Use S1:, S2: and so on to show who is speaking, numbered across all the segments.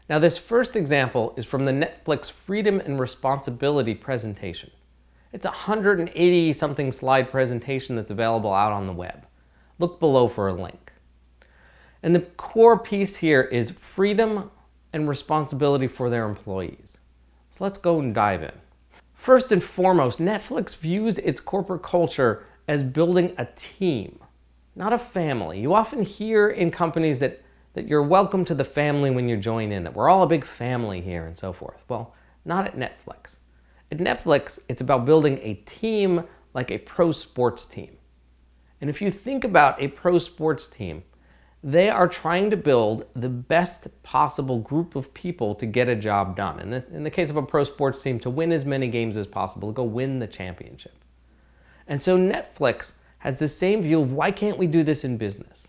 S1: Now, this first example is from the Netflix Freedom and Responsibility presentation. It's a 180 something slide presentation that's available out on the web. Look below for a link. And the core piece here is freedom and responsibility for their employees. So let's go and dive in. First and foremost, Netflix views its corporate culture as building a team, not a family. You often hear in companies that you're welcome to the family when you join in, that we're all a big family here and so forth. Well, not at Netflix. At Netflix, it's about building a team like a pro sports team. And if you think about a pro sports team, they are trying to build the best possible group of people to get a job done. And in the case of a pro sports team, to win as many games as possible, to go win the championship. And so Netflix has the same view of why can't we do this in business?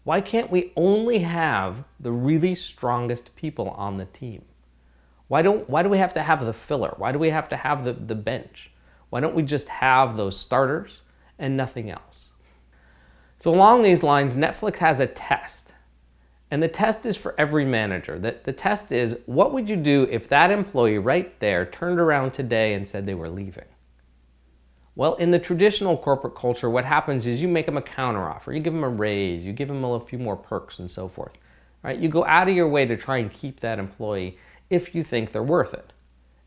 S1: Why can't we only have the really strongest people on the team? Why do we have to have the filler? Why do we have to have the bench? Why don't we just have those starters and nothing else? So along these lines, Netflix has a test. And the test is for every manager. The test is, what would you do if that employee right there turned around today and said they were leaving? Well, in the traditional corporate culture, what happens is you make them a counteroffer. You give them a raise. You give them a few more perks and so forth. Right? You go out of your way to try and keep that employee if you think they're worth it.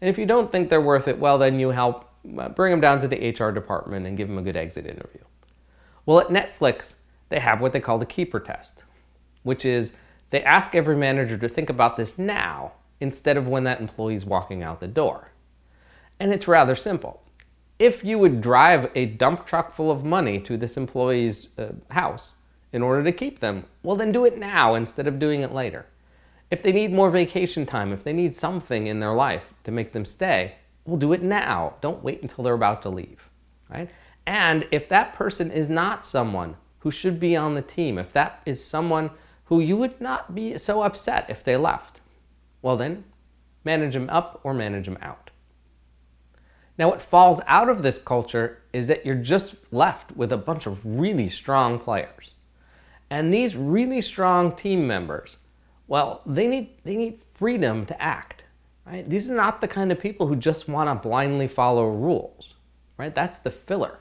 S1: And if you don't think they're worth it, well, then you help bring them down to the HR department and give them a good exit interview. Well, at Netflix, they have what they call the keeper test, which is they ask every manager to think about this now instead of when that employee is walking out the door. And it's rather simple. If you would drive a dump truck full of money to this employee's house in order to keep them, well, then do it now instead of doing it later. If they need more vacation time, if they need something in their life to make them stay, well, do it now. Don't wait until they're about to leave, right? And if that person is not someone who should be on the team, if that is someone who you would not be so upset if they left, well then, manage them up or manage them out. Now, what falls out of this culture is that you're just left with a bunch of really strong players. And these really strong team members, well, they need freedom to act, right? These are not the kind of people who just want to blindly follow rules, right? That's the filler.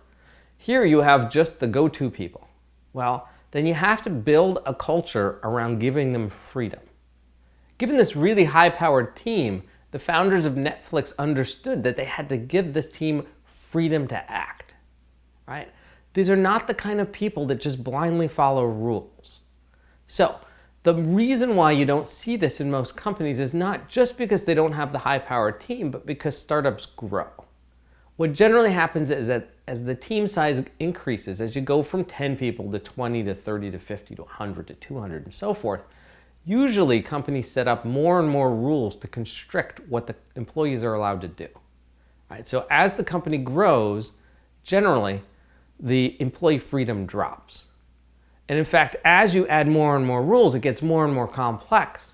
S1: Here you have just the go-to people. Well, then you have to build a culture around giving them freedom. Given this really high-powered team, the founders of Netflix understood that they had to give this team freedom to act, right? These are not the kind of people that just blindly follow rules. So the reason why you don't see this in most companies is not just because they don't have the high-powered team, but because startups grow. What generally happens is that as the team size increases, as you go from 10 people to 20 to 30 to 50 to 100 to 200 and so forth, usually companies set up more and more rules to constrict what the employees are allowed to do. Right? So as the company grows, generally, the employee freedom drops. And in fact, as you add more and more rules, it gets more and more complex.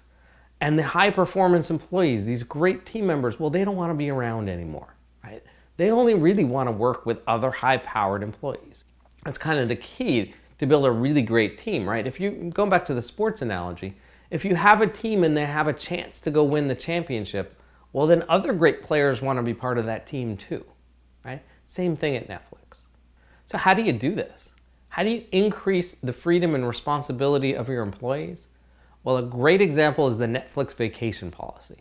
S1: And the high performance employees, these great team members, well, they don't want to be around anymore. Right? They only really want to work with other high-powered employees. That's kind of the key to build a really great team, right? If you go back to the sports analogy, if you have a team and they have a chance to go win the championship, well, then other great players want to be part of that team too, right? Same thing at Netflix. So how do you do this? How do you increase the freedom and responsibility of your employees? Well, a great example is the Netflix vacation policy.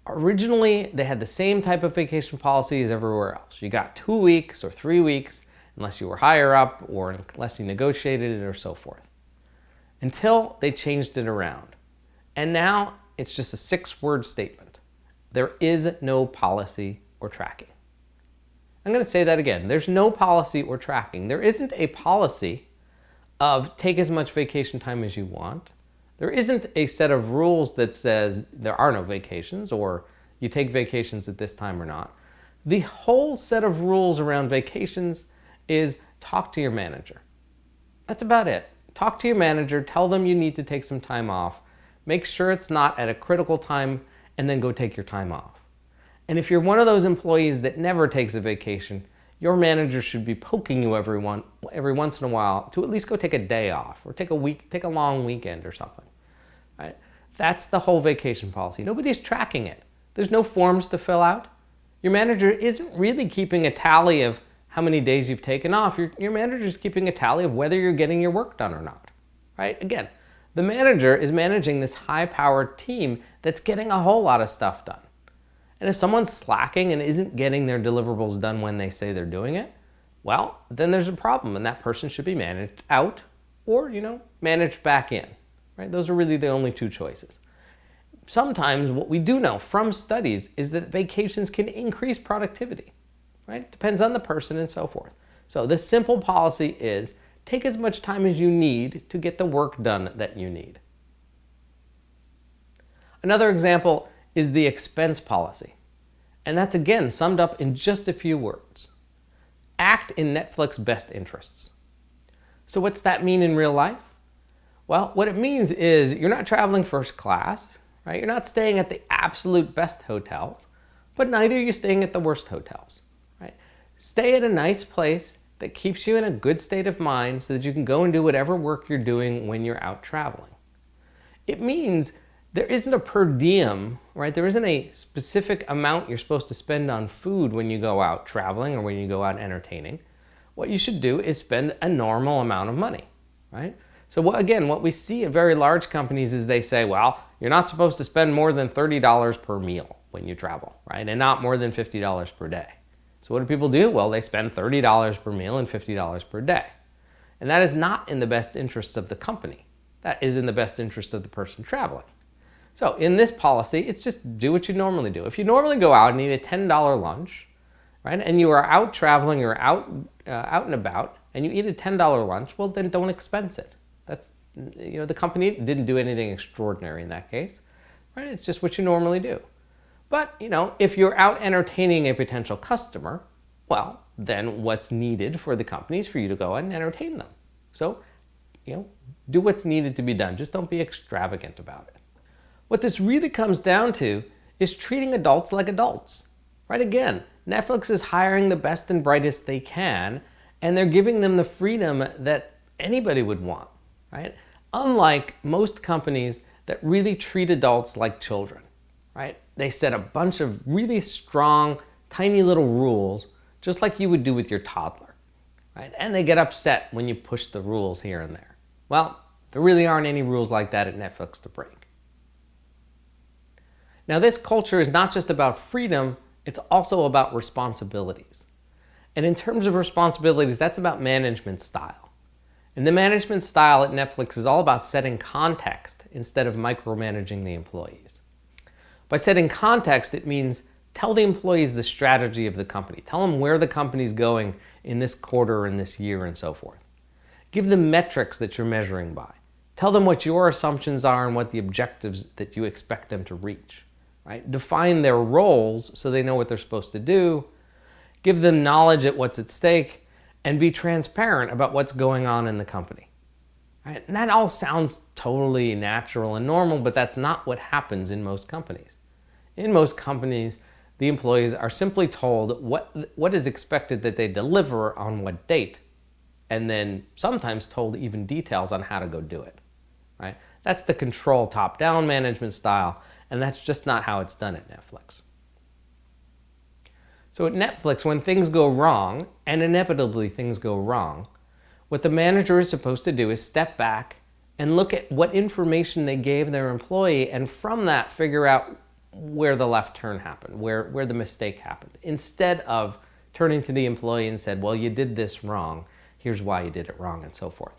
S1: Originally, they had the same type of vacation policy as everywhere else. You got 2 weeks or 3 weeks, unless you were higher up or unless you negotiated it or so forth. Until they changed it around. And now it's just a 6-word statement. There is no policy or tracking. I'm going to say that again. There's no policy or tracking. There isn't a policy of take as much vacation time as you want. There isn't a set of rules that says there are no vacations or you take vacations at this time or not. The whole set of rules around vacations is talk to your manager. That's about it. Talk to your manager, tell them you need to take some time off, make sure it's not at a critical time, and then go take your time off. And if you're one of those employees that never takes a vacation, your manager should be poking you every once in a while to at least go take a day off or take a long weekend or something. Right? That's the whole vacation policy. Nobody's tracking it. There's no forms to fill out. Your manager isn't really keeping a tally of how many days you've taken off. Your manager's keeping a tally of whether you're getting your work done or not, right? Again, the manager is managing this high-powered team that's getting a whole lot of stuff done. And if someone's slacking and isn't getting their deliverables done when they say they're doing it, well, then there's a problem, and that person should be managed out or, managed back in, right? Those are really the only two choices. Sometimes what we do know from studies is that vacations can increase productivity, right? It depends on the person and so forth. So the simple policy is take as much time as you need to get the work done that you need. Another example is the expense policy. And that's again summed up in just a few words. Act in Netflix's best interests. So what's that mean in real life? Well, what it means is you're not traveling first class, right? You're not staying at the absolute best hotels, but neither are you staying at the worst hotels, right? Stay at a nice place that keeps you in a good state of mind so that you can go and do whatever work you're doing when you're out traveling. It means there isn't a per diem, right? There isn't a specific amount you're supposed to spend on food when you go out traveling or when you go out entertaining. What you should do is spend a normal amount of money, right? So what we see at very large companies is they say, well, you're not supposed to spend more than $30 per meal when you travel, right? And not more than $50 per day. So what do people do? Well, they spend $30 per meal and $50 per day. And that is not in the best interest of the company. That is in the best interest of the person traveling. So in this policy, it's just do what you normally do. If you normally go out and eat a $10 lunch, right, and you are out traveling or out and about, and you eat a $10 lunch, well, then don't expense it. That's, the company didn't do anything extraordinary in that case, right? It's just what you normally do. But, if you're out entertaining a potential customer, well, then what's needed for the company is for you to go and entertain them. So, do what's needed to be done. Just don't be extravagant about it. What this really comes down to is treating adults like adults, right? Again, Netflix is hiring the best and brightest they can, and they're giving them the freedom that anybody would want, right? Unlike most companies that really treat adults like children, right? They set a bunch of really strong, tiny little rules, just like you would do with your toddler, right? And they get upset when you push the rules here and there. Well, there really aren't any rules like that at Netflix to break. Now, this culture is not just about freedom, it's also about responsibilities. And in terms of responsibilities, that's about management style. And the management style at Netflix is all about setting context instead of micromanaging the employees. By setting context, it means tell the employees the strategy of the company. Tell them where the company's going in this quarter and this year and so forth. Give them metrics that you're measuring by. Tell them what your assumptions are and what the objectives that you expect them to reach. Right? Define their roles so they know what they're supposed to do. Give them knowledge at what's at stake, and be transparent about what's going on in the company. Right? And that all sounds totally natural and normal, but that's not what happens in most companies. In most companies, the employees are simply told what is expected that they deliver on what date, and then sometimes told even details on how to go do it. Right? That's the control top-down management style, and that's just not how it's done at Netflix. So at Netflix, when things go wrong, and inevitably things go wrong, what the manager is supposed to do is step back and look at what information they gave their employee, and from that figure out where the left turn happened, where the mistake happened, instead of turning to the employee and said, well, you did this wrong, here's why you did it wrong, and so forth.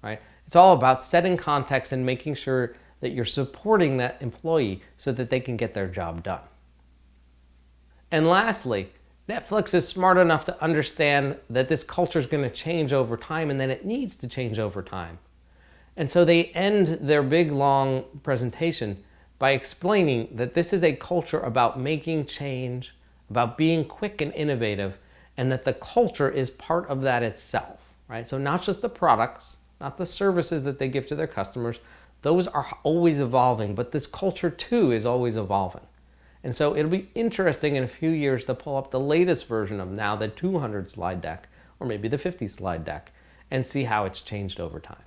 S1: Right? It's all about setting context and making sure that you're supporting that employee so that they can get their job done. And lastly, Netflix is smart enough to understand that this culture is going to change over time and that it needs to change over time. And so they end their big, long presentation by explaining that this is a culture about making change, about being quick and innovative, and that the culture is part of that itself, right? So not just the products, not the services that they give to their customers, those are always evolving, but this culture too is always evolving. And so it'll be interesting in a few years to pull up the latest version of now the 200 slide deck, or maybe the 50 slide deck, and see how it's changed over time.